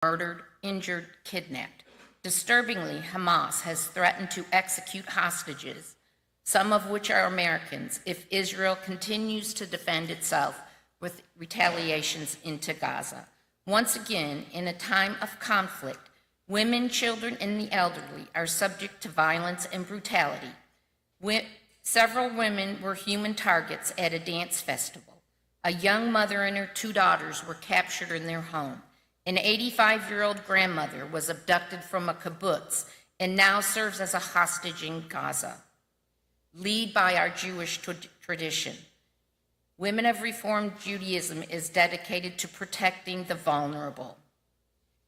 murdered, injured, kidnapped. Disturbingly, Hamas has threatened to execute hostages, some of which are Americans, if Israel continues to defend itself with retaliations into Gaza. Once again, in a time of conflict, women, children, and the elderly are subject to violence and brutality. Several women were human targets at a dance festival. A young mother and her 2 daughters were captured in their home. An 85-year-old grandmother was abducted from a kibbutz and now serves as a hostage in Gaza. Led by our Jewish tradition, Women of Reformed Judaism is dedicated to protecting the vulnerable.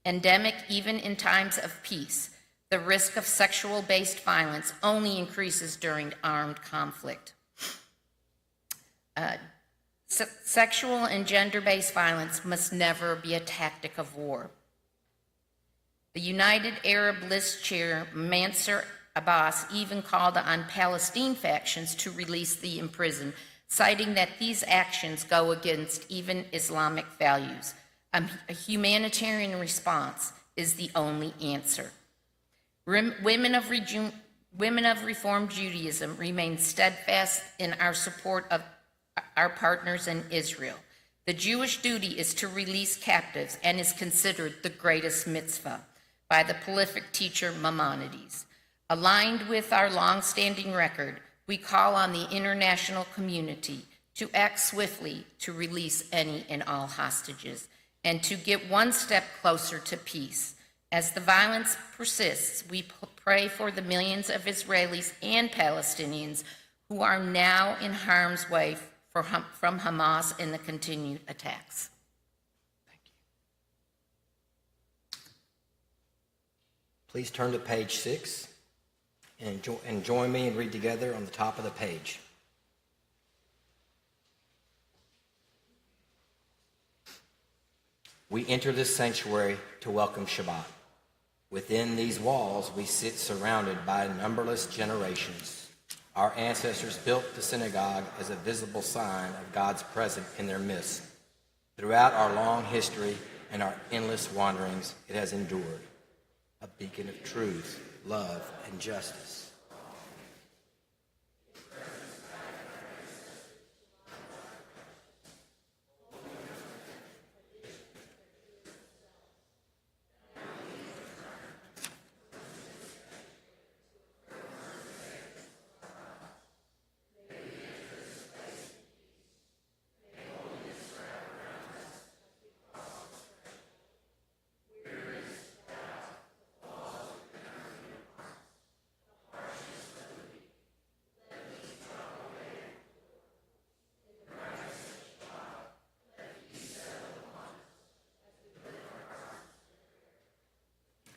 Endemic even in times of peace, the risk of sexual-based violence only increases during armed conflict. Sexual and gender-based violence must never be a tactic of war. The United Arab List chair, Mansour Abbas, even called on Palestine factions to release the imprisoned, citing that these actions go against even Islamic values. A humanitarian response is the only answer. Women of Reformed Judaism remain steadfast in our support of our partners in Israel. The Jewish duty is to release captives and is considered the greatest mitzvah by the prolific teacher Maimonides. Aligned with our long-standing record, we call on the international community to act swiftly to release any and all hostages and to get one step closer to peace. As the violence persists, we pray for the millions of Israelis and Palestinians who are now in harm's way from Hamas and the continued attacks. Thank you. Please turn to page 6 and join me and read together on the top of the page. We enter this sanctuary to welcome Shabbat. Within these walls, we sit surrounded by numberless generations. Our ancestors built the synagogue as a visible sign of God's presence in their midst. Throughout our long history and our endless wanderings, it has endured, a beacon of truth, love, and justice.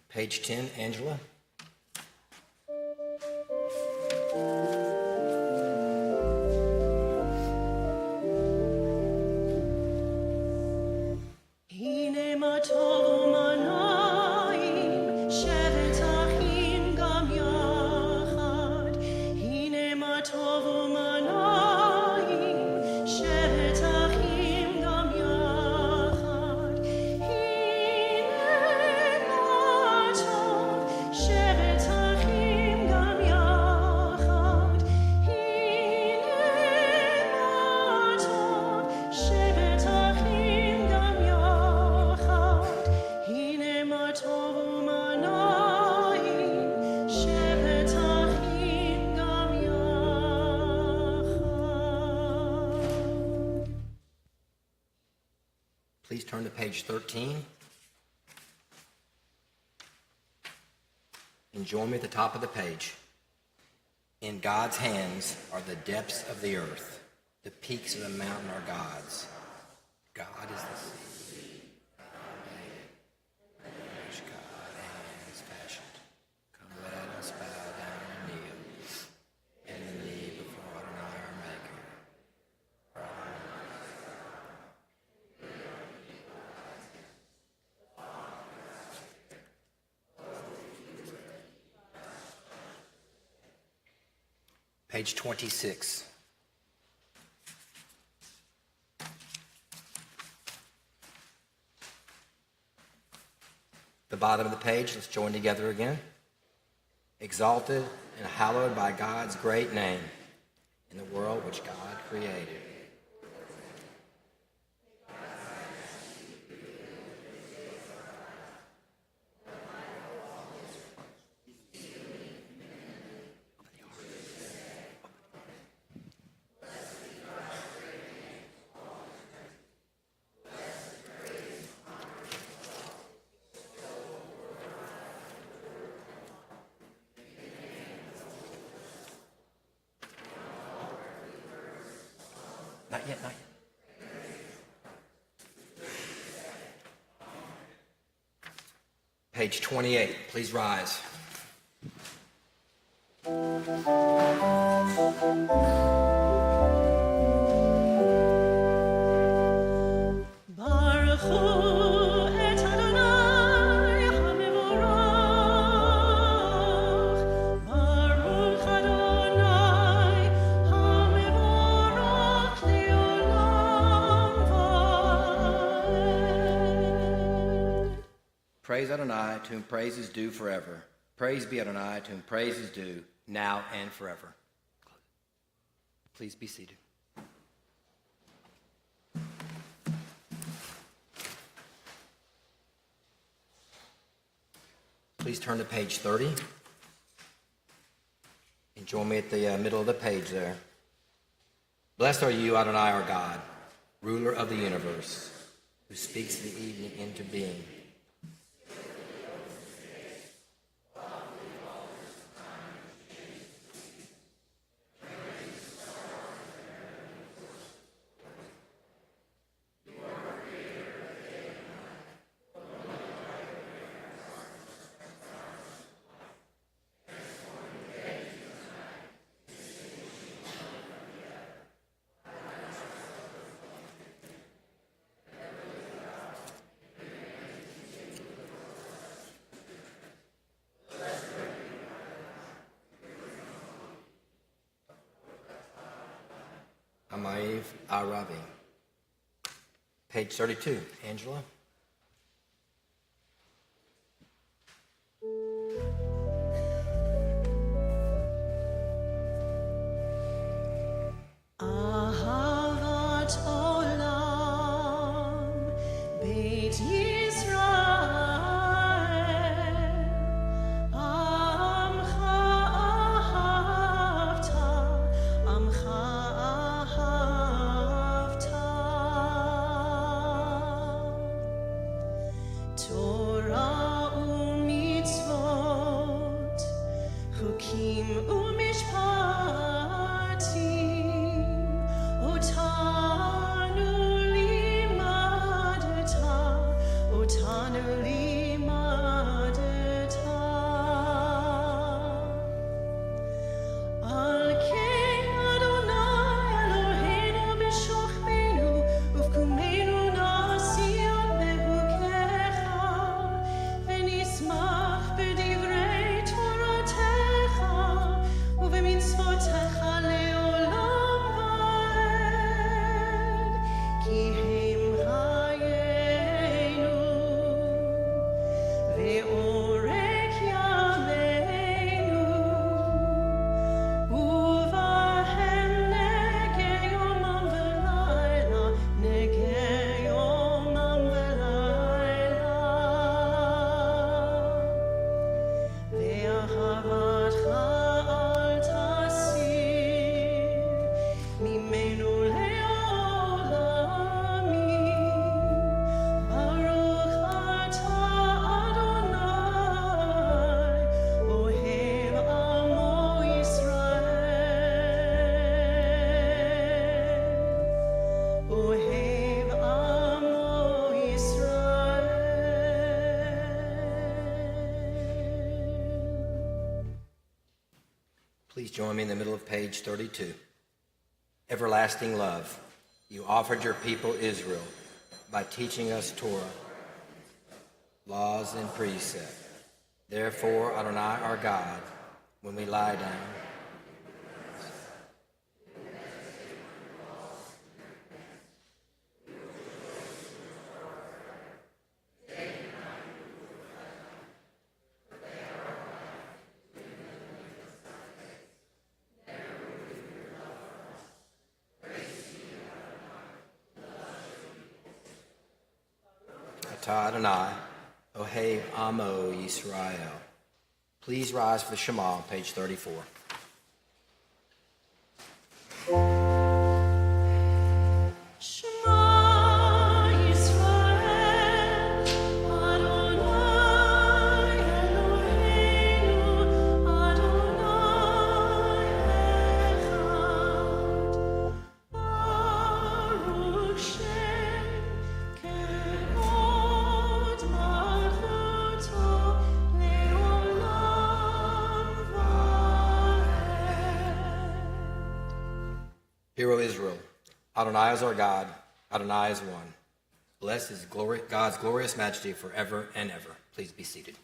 Page 10, Angela. Please turn to page 13. And join me at the top of the page. In God's hands are the depths of the earth. The peaks of the mountain are God's. God is the sea. Which God has fashioned. Come, let us bow down and kneel. And kneel before Adonai our Maker. Page 26. The bottom of the page, let's join together again. Exalted and hallowed by God's great name in the world which God created. Not yet, not yet. Page 28, please rise. Praise Adonai, to whom praise is due forever. Praise be Adonai, to whom praise is due, now and forever. Please be seated. Please turn to page 30. And join me at the middle of the page there. Blessed are you, Adonai, our God, ruler of the universe, who speaks the evening into being. Amayiv Arabi. Page 32. Angela. Please join me in the middle of page 32. Everlasting love, you offered your people Israel by teaching us Torah, laws and precepts. Therefore, Adonai, our God, when we lie down, ata Adonai, Ohev Amo Yisrael. Please rise for the Shema on page 34. Hear, O Israel, Adonai is our God, Adonai is one. Blessed is God's glorious majesty forever and ever. Please be seated.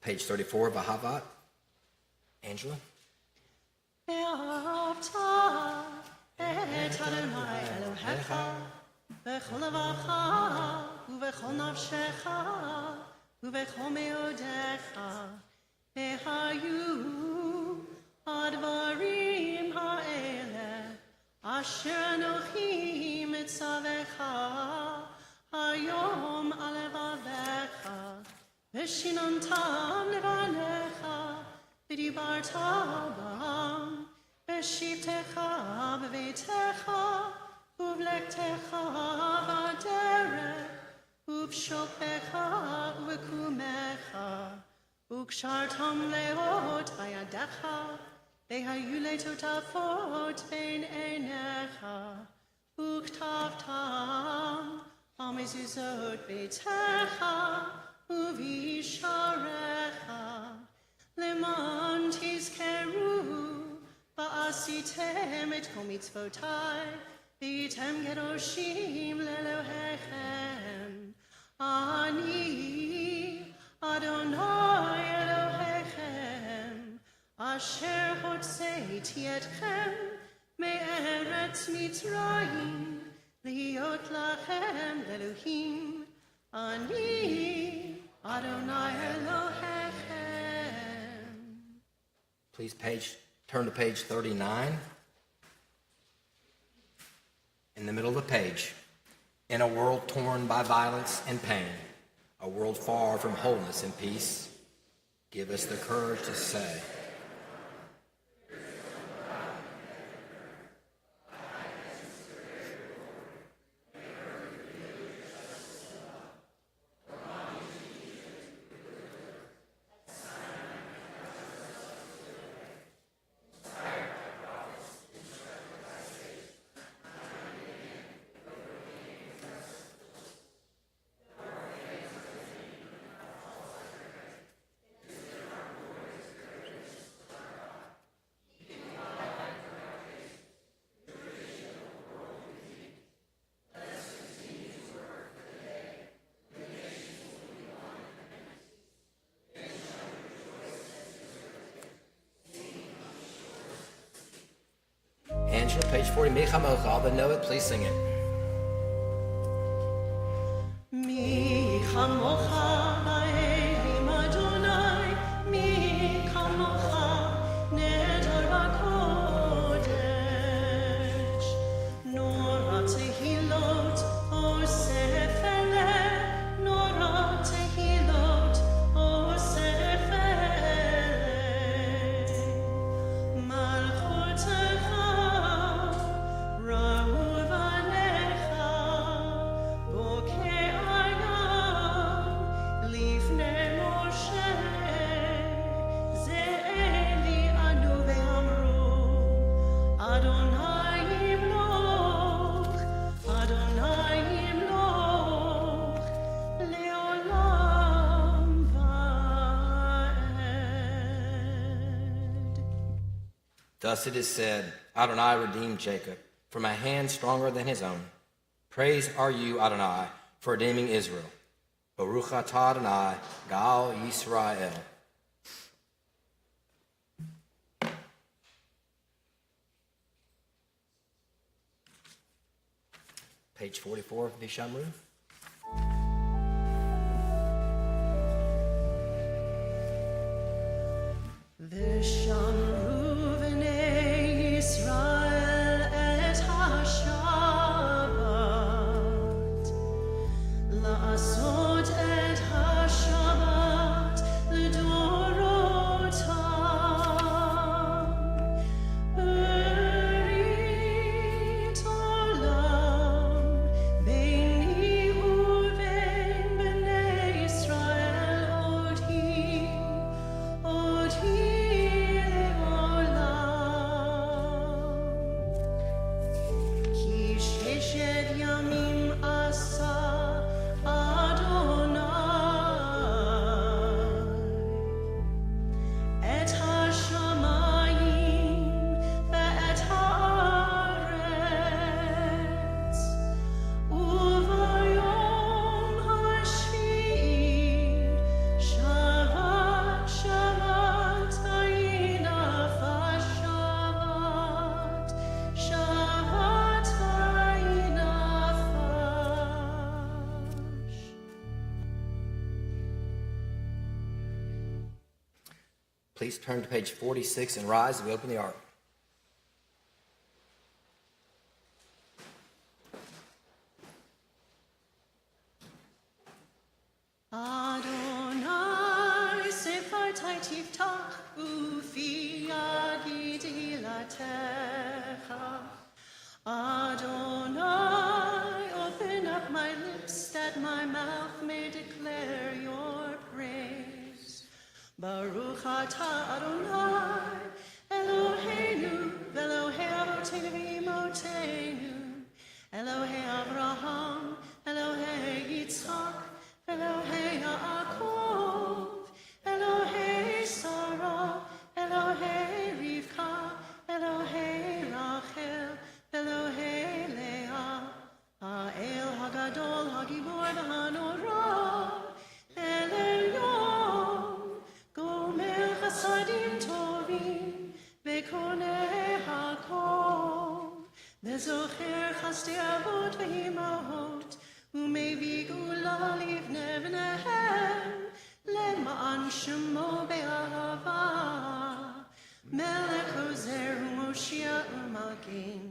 Page 34, Vahavat. Angela. ובכל מאודיך, והיו הדברים האלה, אשר אנוכי מצווך היום על לבביך, ושיננתם לבניך, ודיברת בם, בשבתך בביתך, ובלכתך בדרך, ובשוכבך ובקומך, וקשרתם לאות בידיך, והיו לטוטפות בין עיניך, וכתבתם על מזוזות ביתך ובישעריך, למען תזכרו ועשיתם את כל מצוותיי, והייתם קדושים לאלוהיכם. אני, אדוני אלוהיכם, אשר הוצאתי אתכם מארץ מצרים, להיות לכם לאלוהים. אני, אדוני אלוהיכם. Please turn to page 39. In the middle of the page, in a world torn by violence and pain, a world far from wholeness and peace, give us the courage to say, Angela, page 40, Michamocha, all that know it, please sing it. Thus it is said, Adonai redeemed Jacob from a hand stronger than his own. Praise are you, Adonai, for redeeming Israel. Baruch atah Adonai, Gal Yisrael. Page 44 of Vishamru. Vishamru v'nei Please turn to page 46 and rise as we open the ark. Adonai sefartai tiftach ufi yadi dilatecha. Adonai, open up my lips that my mouth may declare your praise. Baruch atah Adonai, Eloheinu, Elohei Avotenu v'Imotenu, Elohei Abraham, Elohei Yitzchak, Elohei Yaakov, Elohei Sarah, Elohei Rivka, Elohei Rachel, Elohei Leah, Ha'el Hagadol Hagibor v'Hanora, El Elyon, Gomer Chasadim Tovim, Vekoneh Hakol, Vezocher Chasdei Avot v'Imahot, Umevi Gula Livnei B'nehem, Lema'an Shemo Be'ahava, Melech Ozer U'Moshia U'Magin,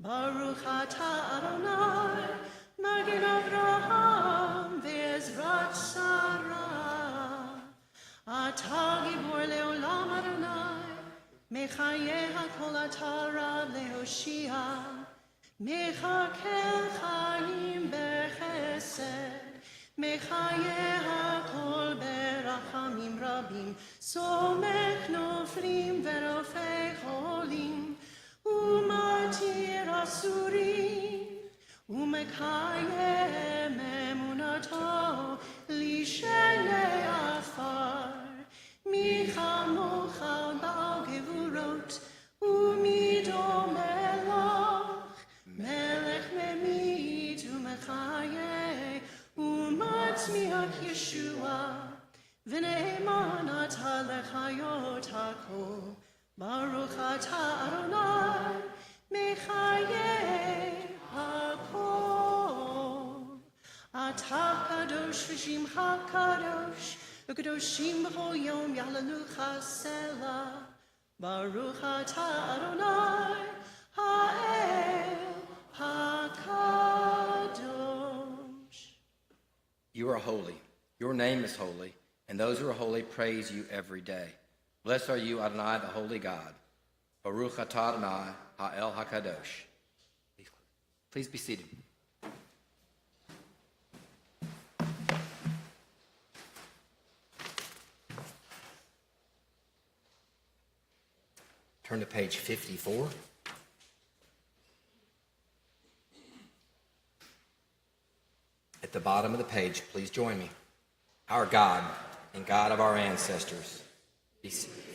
Baruch atah Adonai, Magin Avraham ve'ezrat Sarah. Atah Gibor le'olam Adonai, Mechayeh hakol atah Rab le'hoshia, Mechakel chayim bechesed, Mechayeh hakol berachamim rabim, Somech noflim ve'rofei cholim, Umatir asurim, umekayem emunato, lishenei afar, michamocha ba'al gevurot, umido melach, melech memit umechaye, umatzmiach Yeshua, v'ne'eman atah lechayot hakol. Baruch atah Adonai, Mechayeh hakol. Atah kadosh v'shimcha kadosh, v'kadoshim b'chol yom yahlelucha selah. Baruch atah Adonai, ha'el hakadosh. You are holy. Your name is holy, and those who are holy praise you every day. Blessed are you, Adonai, the holy God. Baruch atah Adonai, ha'el hakadosh. Please be seated. Turn to page 54. At the bottom of the page, please join me. Our God and God of our ancestors, be seated.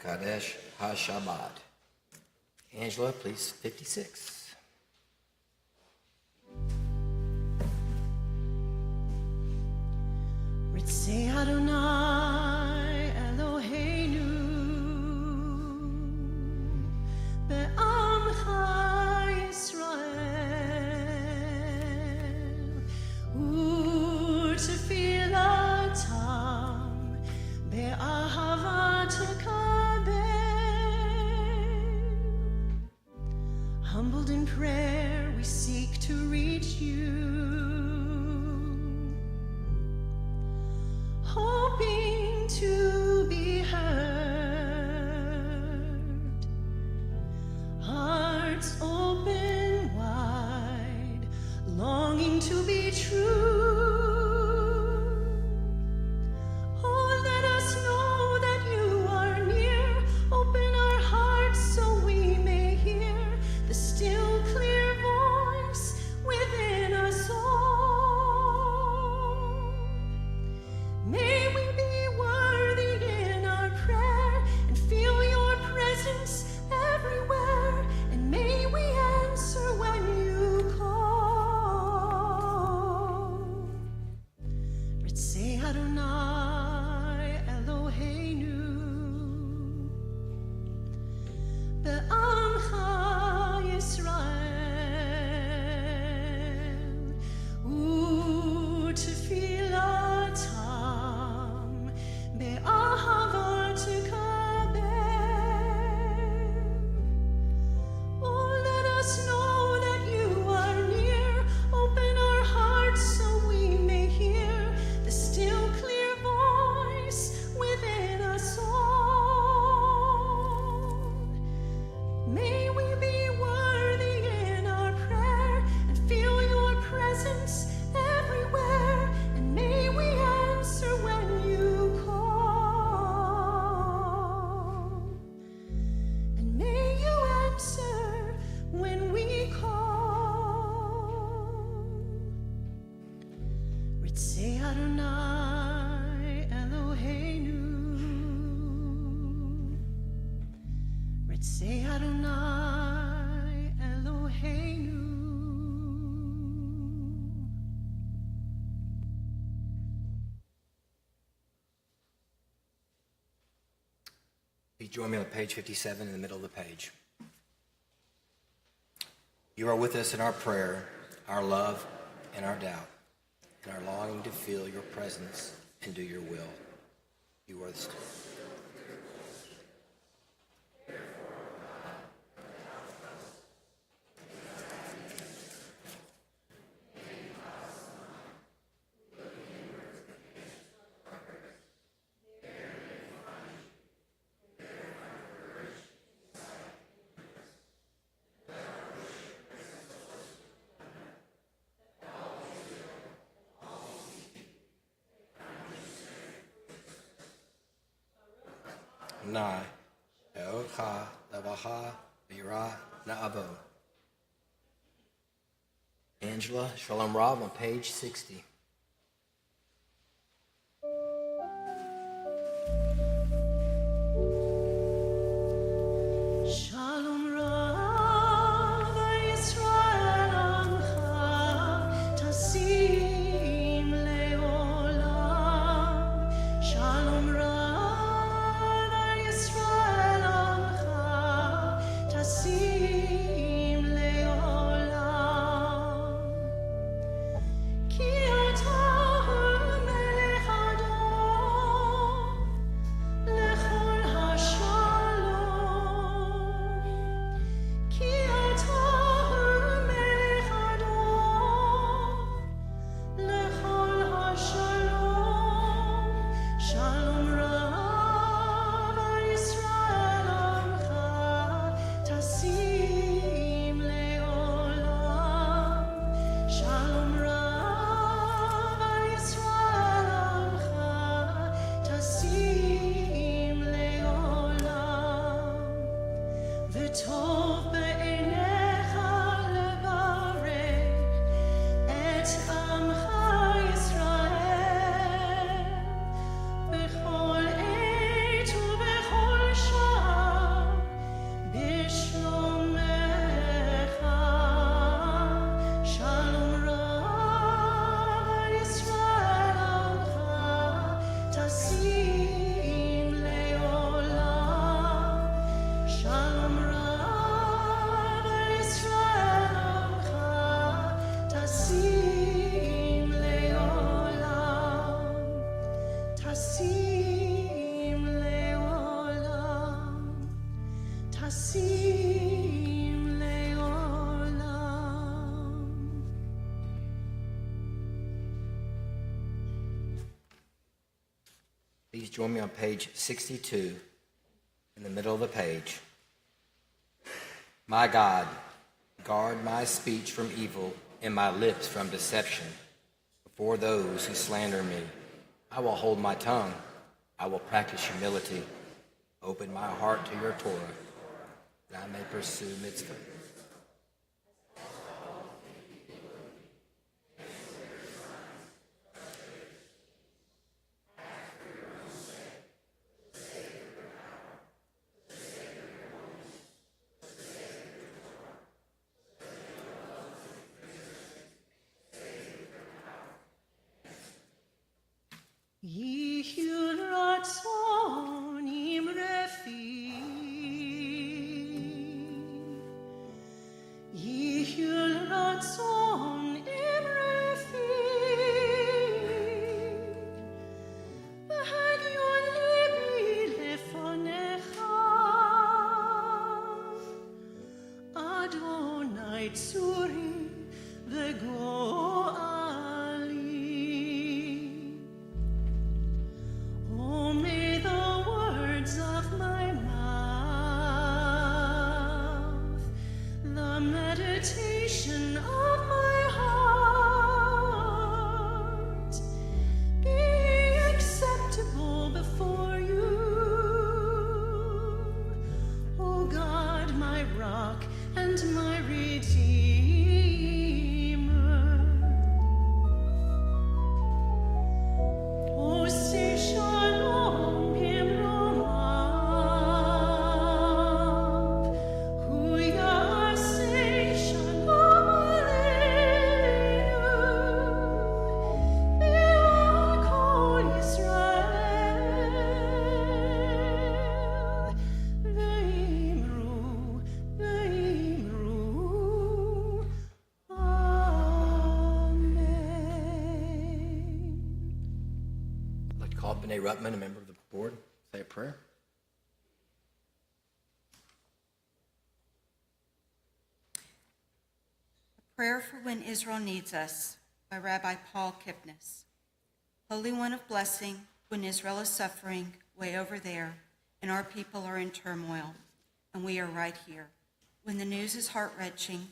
Kadesh HaShabbat. Angela, please, 56. Ritzei Adonai Eloheinu be'amcha Yisrael u'tefilatam be'ahavat humbled in prayer, we seek to reach you, hoping to be heard. Hearts open wide, longing to be true. Oh, let us know that you are near. Open our hearts so we may hear the still clear voice within us all. May we be worthy Adonai Eloheinu. Please join me on page 57 in the middle of the page. You are with us in our prayer, our love, and our doubt, and our longing to feel your presence and do your will. You are the Spirit. Nai, Eocha, Levaha, Yira, Na'avo. Angela, Shalom Rav on page 60. Shalom Rav Yisrael Amcha Tasim Leolam. Shalom Rav Yisrael Amcha Tasim Leolam. Ki ata melech Adon lechol hashalom. Ki ata melech Adon lechol hashalom. Shalom Rav al Yisrael Amcha tasim leolam. Shalom Rav al Yisrael Amcha tasim leolam. וטוב בעיניך לברך את עמך ישראל בכל עת ובכל שעה בשלומך. שלום רב על ישראל עמך תשים לעולם. Shalom Rav Yisrael Amcha Tasim Leolam. Tasim Leolam. Tasim Leolam. Please join me on page 62 in the middle of the page. My God, guard my speech from evil and my lips from deception. Before those who slander me, I will hold my tongue. I will practice humility. Open my heart to your Torah, that I may pursue mitzvah. Yihyul ratzon imrefi. Yihyul ratzon imrefi. V'hagyun libi lefanecha. Adonai tzuri v'go'ali. Oh, may the words of my mouth, the meditation of my heart, be acceptable before you, O God, my rock and my redeemer. B'nai Ruttman, a member of the board, say a prayer. Prayer for When Israel Needs Us by Rabbi Paul Kipnis. Holy One of blessing, when Israel is suffering way over there and our people are in turmoil and we are right here, when the news is heart-wrenching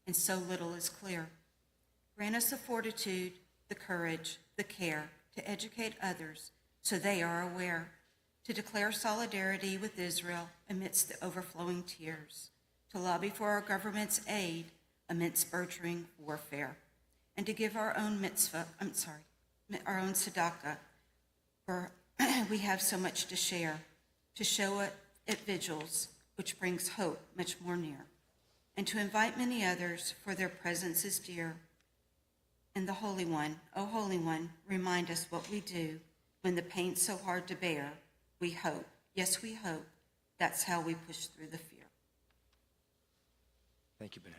and so little is clear, grant us the fortitude, the courage, the care to educate others so they are aware, to declare solidarity with Israel amidst the overflowing tears, to lobby for our government's aid amidst burgeoning warfare, and to give our own our own tzedakah, for we have so much to share, to show it at vigils, which brings hope much more near, and to invite many others, for their presence is dear. And the Holy One, O Holy One, remind us what we do when the pain's so hard to bear. We hope, yes, we hope, that's how we push through the fear. Thank you, B'nai.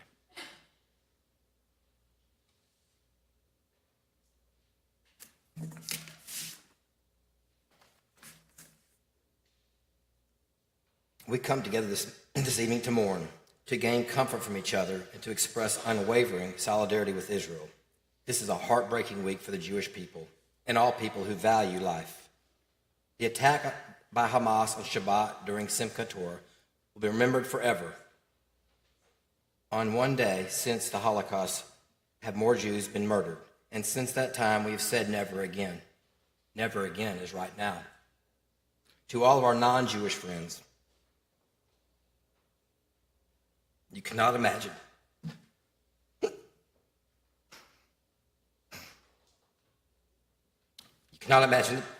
We come together this evening to mourn, to gain comfort from each other, and to express unwavering solidarity with Israel. This is a heartbreaking week for the Jewish people and all people who value life. The attack by Hamas on Shabbat during Simchat Torah will be remembered forever. On one day since the Holocaust have more Jews been murdered, and since that time we have said never again. Never again is right now. To all of our non-Jewish friends, you cannot imagine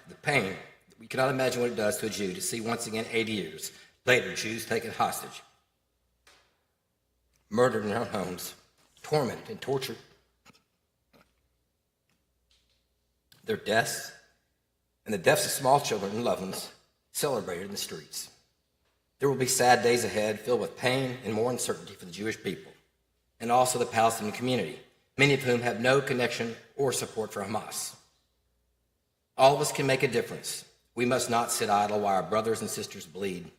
the pain. We cannot imagine what it does to a Jew to see once again 80 years later Jews taken hostage, murdered in their own homes, tormented and tortured. Their deaths and the deaths of small children and loved ones celebrated in the streets. There will be sad days ahead filled with pain and more uncertainty for the Jewish people and also the Palestinian community, many of whom have no connection or support for Hamas. All of us can make a difference. We must not sit idle while our brothers and sisters bleed.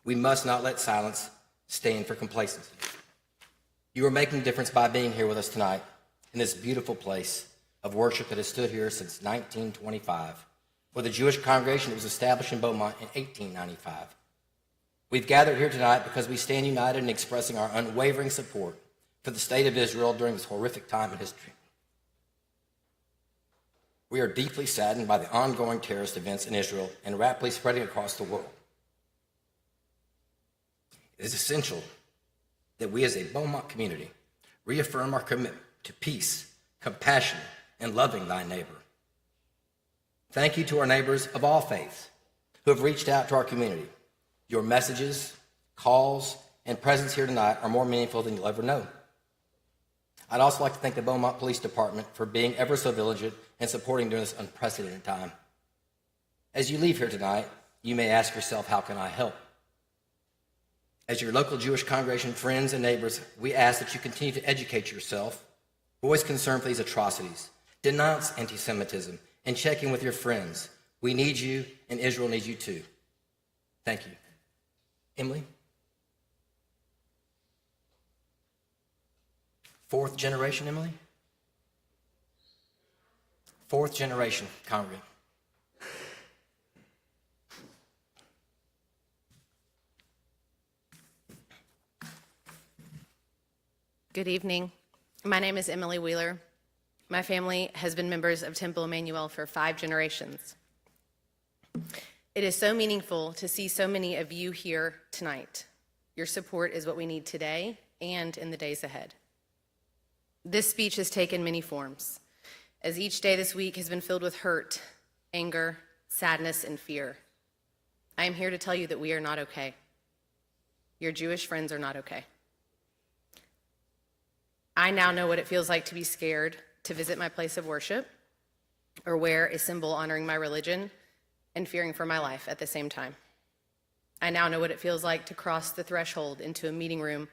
We must not let silence stand for complacency. You are making a difference by being here with us tonight in this beautiful place of worship that has stood here since 1925, where the Jewish congregation that was established in Beaumont in 1895. We've gathered here tonight because we stand united in expressing our unwavering support for the state of Israel during this horrific time in history. We are deeply saddened by the ongoing terrorist events in Israel and rapidly spreading across the world. It is essential that we as a Beaumont community reaffirm our commitment to peace, compassion, and loving thy neighbor. Thank you to our neighbors of all faiths who have reached out to our community. Your messages, calls, and presence here tonight are more meaningful than you'll ever know. I'd also like to thank the Beaumont Police Department for being ever so vigilant and supporting during this unprecedented time. As you leave here tonight, you may ask yourself, how can I help? As your local Jewish congregation friends and neighbors, we ask that you continue to educate yourself, voice concern for these atrocities, denounce anti-Semitism, and check in with your friends. We need you, and Israel needs you too. Thank you. Emily? Fourth generation, Emily? Fourth generation congregant. Good evening. My name is Emily Wheeler. My family has been members of Temple Emmanuel for 5 generations. It is so meaningful to see so many of you here tonight. Your support is what we need today and in the days ahead. This speech has taken many forms, as each day this week has been filled with hurt, anger, sadness, and fear. I am here to tell you that we are not okay. Your Jewish friends are not okay. I now know what it feels like to be scared to visit my place of worship or wear a symbol honoring my religion and fearing for my life at the same time. I now know what it feels like to cross the threshold into a meeting room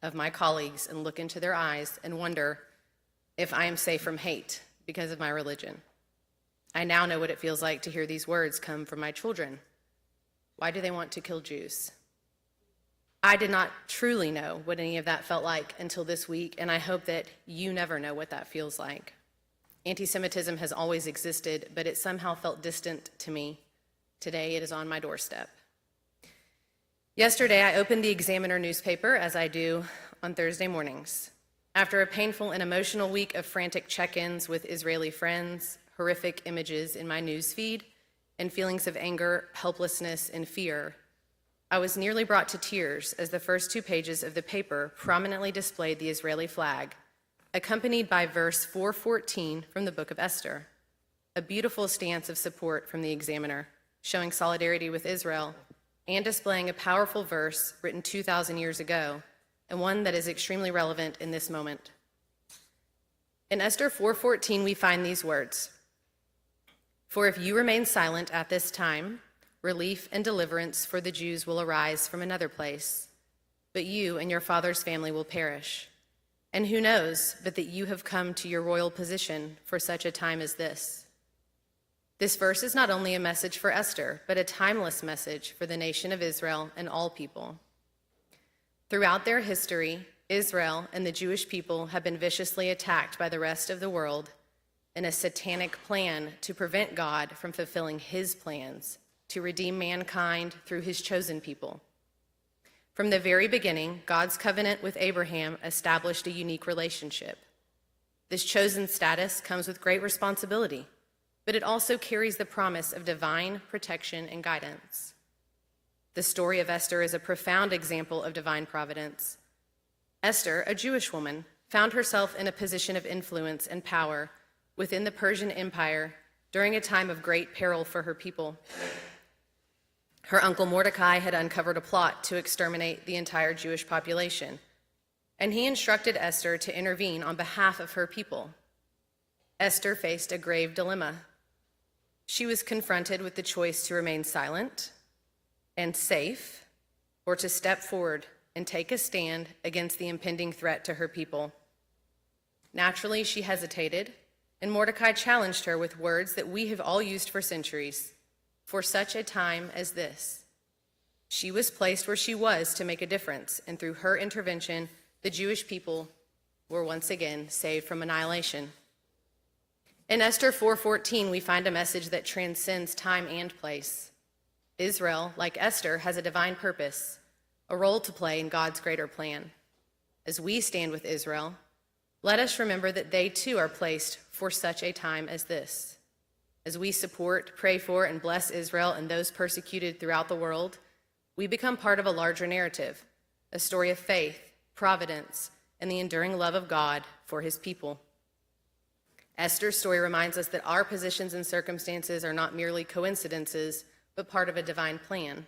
of my colleagues and look into their eyes and wonder if I am safe from hate because of my religion. I now know what it feels like to hear these words come from my children. Why do they want to kill Jews? I did not truly know what any of that felt like until this week, and I hope that you never know what that feels like. Anti-Semitism has always existed, but it somehow felt distant to me. Today, it is on my doorstep. Yesterday, I opened the Examiner newspaper, as I do on Thursday mornings. After a painful and emotional week of frantic check-ins with Israeli friends, horrific images in my news feed, and feelings of anger, helplessness, and fear, I was nearly brought to tears as the first 2 pages of the paper prominently displayed the Israeli flag, accompanied by verse 414 from the book of Esther, a beautiful stance of support from the Examiner, showing solidarity with Israel and displaying a powerful verse written 2,000 years ago, and one that is extremely relevant in this moment. In Esther 4:14, we find these words, "For if you remain silent at this time, relief and deliverance for the Jews will arise from another place, but you and your father's family will perish. And who knows but that you have come to your royal position for such a time as this?" This verse is not only a message for Esther, but a timeless message for the nation of Israel and all people. Throughout their history, Israel and the Jewish people have been viciously attacked by the rest of the world in a satanic plan to prevent God from fulfilling his plans to redeem mankind through his chosen people. From the very beginning, God's covenant with Abraham established a unique relationship. This chosen status comes with great responsibility, but it also carries the promise of divine protection and guidance. The story of Esther is a profound example of divine providence. Esther, a Jewish woman, found herself in a position of influence and power within the Persian Empire during a time of great peril for her people. Her uncle Mordecai had uncovered a plot to exterminate the entire Jewish population, and he instructed Esther to intervene on behalf of her people. Esther faced a grave dilemma. She was confronted with the choice to remain silent and safe, or to step forward and take a stand against the impending threat to her people. Naturally, she hesitated, and Mordecai challenged her with words that we have all used for centuries, "For such a time as this." She was placed where she was to make a difference, and through her intervention, the Jewish people were once again saved from annihilation. In Esther 4:14, we find a message that transcends time and place. Israel, like Esther, has a divine purpose, a role to play in God's greater plan. As we stand with Israel, let us remember that they too are placed for such a time as this. As we support, pray for, and bless Israel and those persecuted throughout the world, we become part of a larger narrative, a story of faith, providence, and the enduring love of God for his people. Esther's story reminds us that our positions and circumstances are not merely coincidences, but part of a divine plan.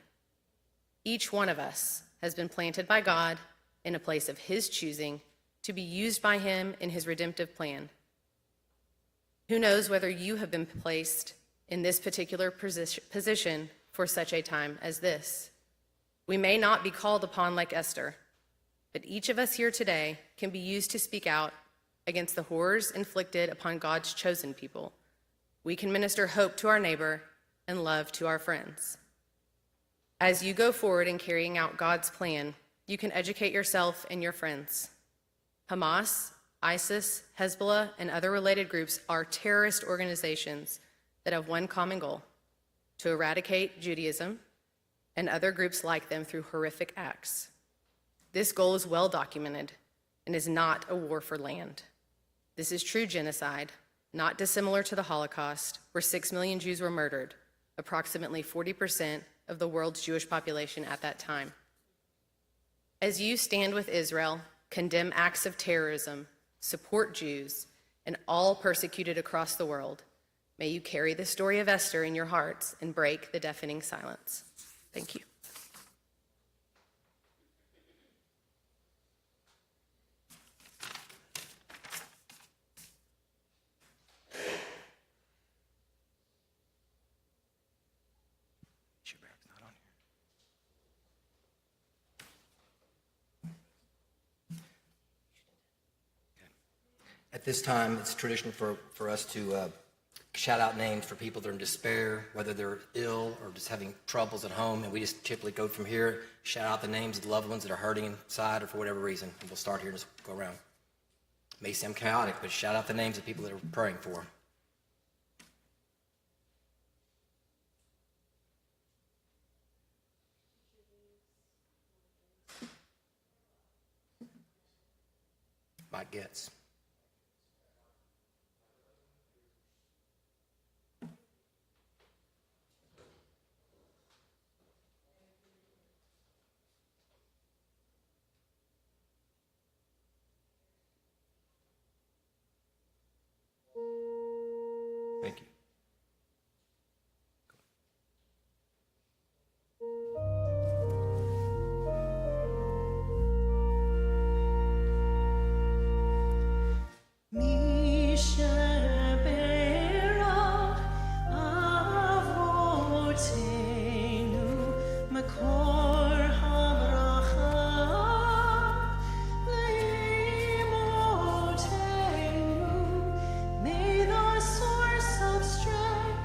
Each one of us has been planted by God in a place of his choosing to be used by him in his redemptive plan. Who knows whether you have been placed in this particular position for such a time as this? We may not be called upon like Esther, but each of us here today can be used to speak out against the horrors inflicted upon God's chosen people. We can minister hope to our neighbor and love to our friends. As you go forward in carrying out God's plan, you can educate yourself and your friends. Hamas, ISIS, Hezbollah, and other related groups are terrorist organizations that have one common goal: to eradicate Judaism and other groups like them through horrific acts. This goal is well documented and is not a war for land. This is true genocide, not dissimilar to the Holocaust, where 6 million Jews were murdered, approximately 40% of the world's Jewish population at that time. As you stand with Israel, condemn acts of terrorism, support Jews, and all persecuted across the world, may you carry the story of Esther in your hearts and break the deafening silence. Thank you. At this time, it's traditional for us to shout out names for people that are in despair, whether they're ill or just having troubles at home, and we just typically go from here, shout out the names of the loved ones that are hurting inside or for whatever reason. And we'll start here and just go around. It may sound chaotic, but shout out the names of people that are praying for. Mike Getz. Thank you. May the source of strength,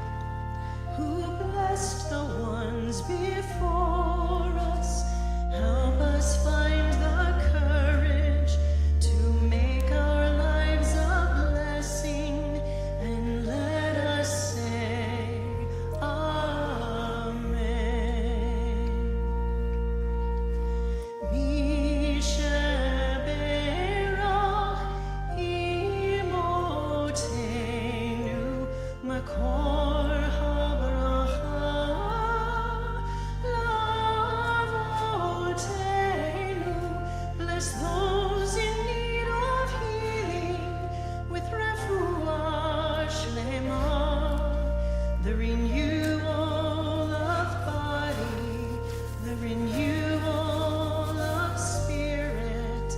who blessed the ones before us, help us find the courage to make our lives a blessing, and let us say Amen. Mishaberach imotenu makor habracha lavotenu. Bless those in need of healing with refuah shlema, the renewal of body, the renewal of spirit,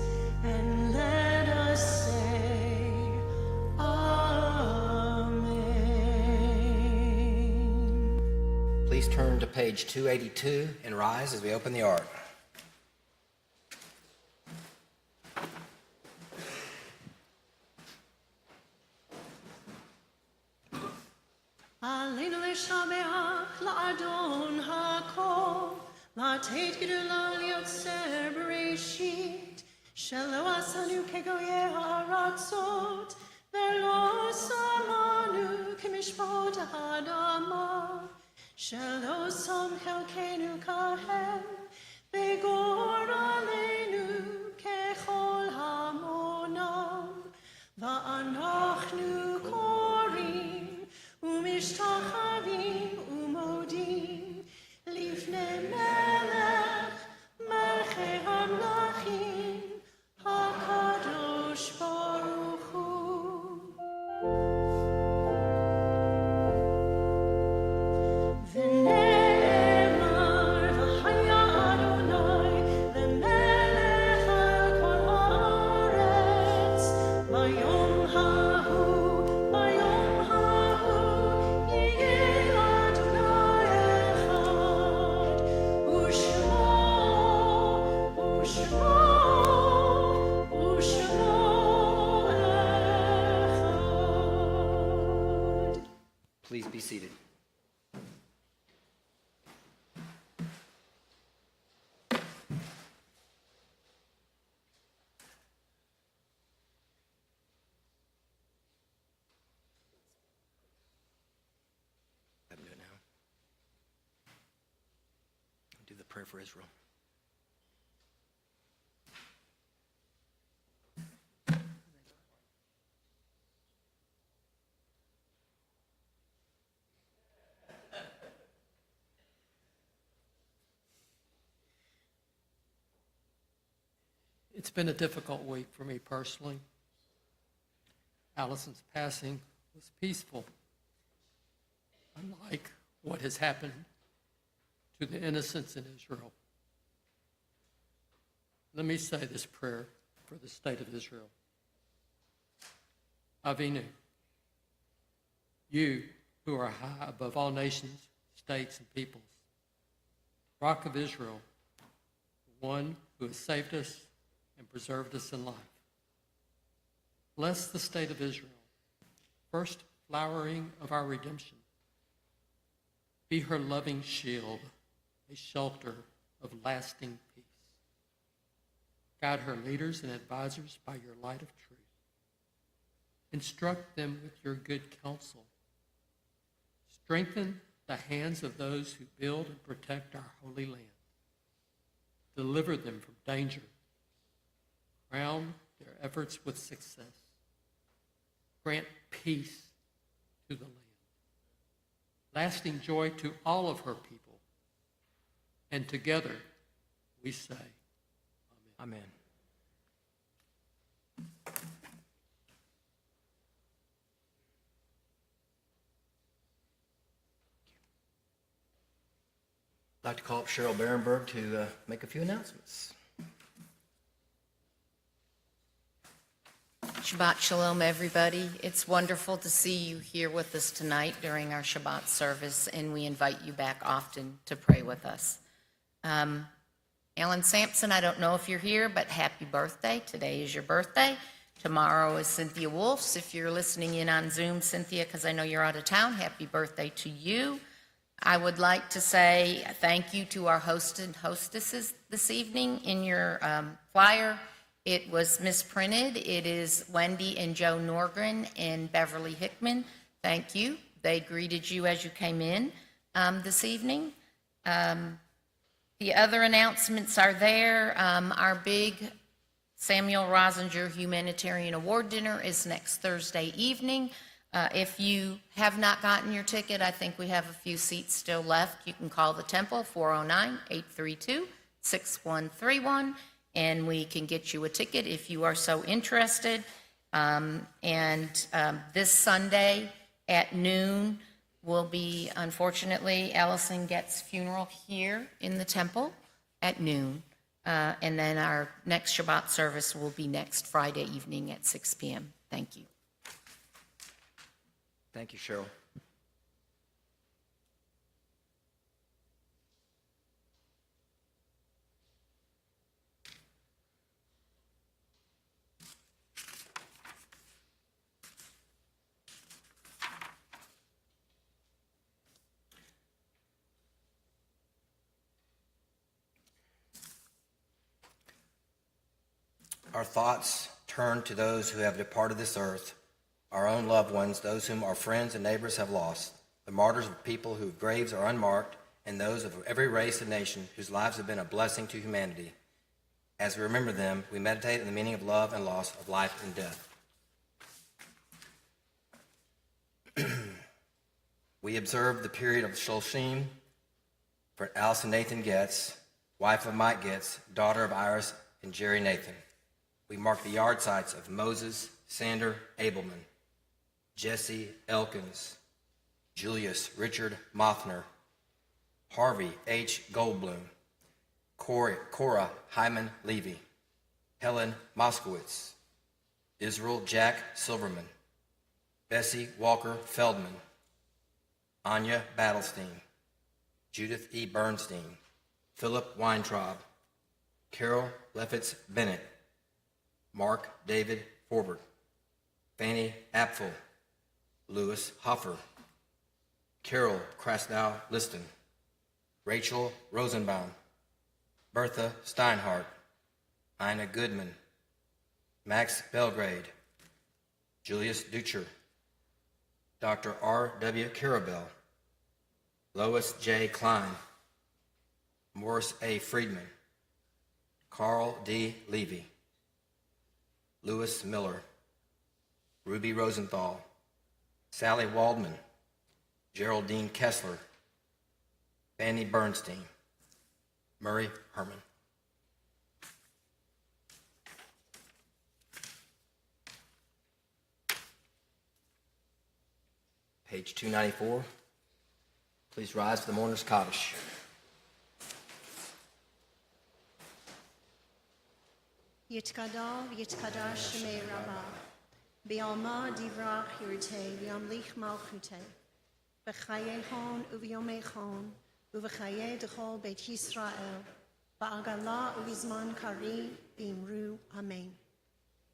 and let us say Amen. Please turn to page 282 and rise as we open the ark. Aleinu leshabeach la'adon hakol, la'ateit gedula liotzer bereshit, shelo asanu kegoye haratzot, velo samanu kemishpot ha'adama, shelo som chelkenu kahem, begor aleinu kechol hamonam, va'anachnu korim, ומשתחווים ומודים לפני מלך מלכי המלכים הקדוש ברוך הוא. ונאמר והיה אדוני למלך על כל הארץ ביום ההוא Please be seated. Let me do it now. Do the prayer for Israel. It's been a difficult week for me personally. Allison's passing was peaceful, unlike what has happened to the innocents in Israel. Let me say this prayer for the state of Israel. Avinu, you who are high above all nations, states, and peoples, Rock of Israel, the one who has saved us and preserved us in life. Bless the state of Israel, first flowering of our redemption. Be her loving shield, a shelter of lasting peace. Guide her leaders and advisors by your light of truth. Instruct them with your good counsel. Strengthen the hands of those who build and protect our holy land. Deliver them from danger. Crown their efforts with success. Grant peace to the land. Lasting joy to all of her people. And together we say, Amen. Amen. I'd like to call up Cheryl Berenberg to make a few announcements. Shabbat Shalom, everybody. It's wonderful to see you here with us tonight during our Shabbat service, and we invite you back often to pray with us. Alan Sampson, I don't know if you're here, but happy birthday. Today is your birthday. Tomorrow is Cynthia Wolf's. If you're listening in on Zoom, Cynthia, because I know you're out of town, happy birthday to you. I would like to say thank you to our hosts and hostesses this evening. In your flyer, it was misprinted. It is Wendy and Joe Norgren and Beverly Hickman. Thank you. They greeted you as you came in this evening. The other announcements are there. Our big Samuel Rosinger Humanitarian Award Dinner is next Thursday evening. If you have not gotten your ticket, I think we have a few seats still left. You can call the temple, 409-832-6131, and we can get you a ticket if you are so interested. This Sunday at noon will be, unfortunately, Allison Gett's funeral here in the temple at noon. And then our next Shabbat service will be next Friday evening at 6 p.m. Thank you. Thank you, Cheryl. Our thoughts turn to those who have departed this earth, our own loved ones, those whom our friends and neighbors have lost, the martyrs of people whose graves are unmarked, and those of every race and nation whose lives have been a blessing to humanity. As we remember them, we meditate on the meaning of love and loss, of life and death. We observe the period of Shloshim for Allison Nathan Getz, wife of Mike Getz, daughter of Iris and Jerry Nathan. We mark the yard sites of Moses Sander Abelman, Jesse Elkins, Julius Richard Mothner, Harvey H. Goldblum, Cora Hyman Levy, Helen Moskowitz, Israel Jack Silverman, Bessie Walker Feldman, Anya Battlestein, Judith E. Bernstein, Philip Weintraub, Carol Leffitz Bennett, Mark David Forbert, Fanny Apfel, Louis Hoffer, Carol Krasnow Liston, Rachel Rosenbaum, Bertha Steinhardt, Ina Goodman, Max Belgrade, Julius Ducher, Dr. R.W. Carabell, Lois J. Klein, Morris A. Friedman, Carl D. Levy, Louis Miller, Ruby Rosenthal, Sally Waldman, Geraldine Kessler, Fanny Bernstein, Murray Herman. Page 294. Please rise for the mourner's Kaddish. Yitkadal Yitkadash Shemei Rabbah, B'alma Divrach Yirtei, V'yamlich Malchutei, B'chaye Hon U'v'yomei Chon, U'v'chaye D'chol Beit Yisrael, Ba'agala U'v'zman Kari B'imru Amen.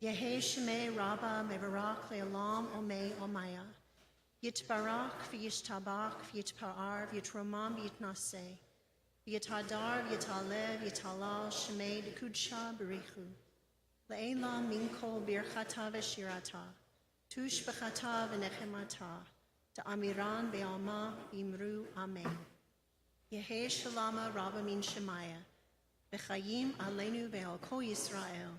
Yehei Shemei Rabbah Mevarach Le'olam Omei Omaya, Yitbarach v'yishtabach v'yitpa'ar v'yitromam v'yitnaseh. V'yitadar v'yitalev v'yitalal shemei d'kudsha b'richu. Le'ela min kol birchata v'shirata. Tush b'chata v'nechemata. Ta'amiran be'alma v'imru amen. Yehei shalama rabba min shemaya. V'chayim aleinu ve'al kol Yisrael.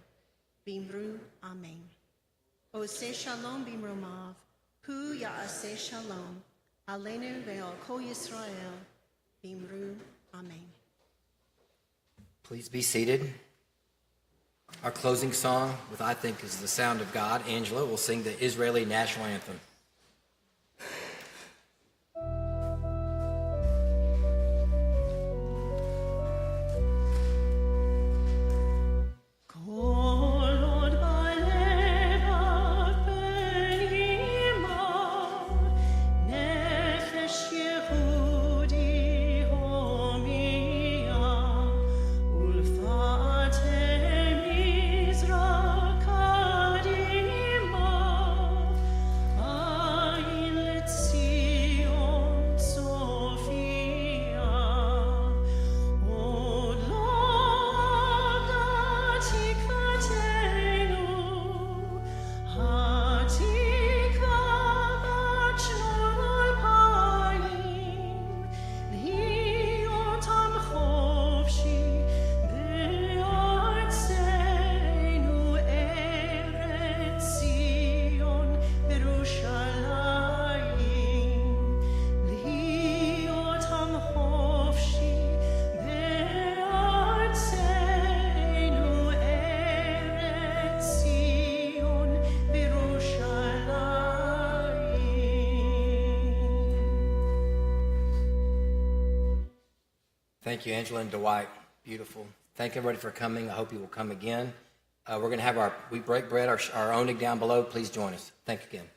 V'imru amen. Oseh shalom b'imromav. Hu ya'aseh shalom. Aleinu ve'al kol Yisrael. V'imru amen. Please be seated. Our closing song, which I think is the sound of God, Angela, will sing the Israeli national anthem. Thank you, Angela and Dwight. Beautiful. Thank everybody for coming. I hope you will come again. We're going to have we break bread, our owning down below. Please join us. Thank you again.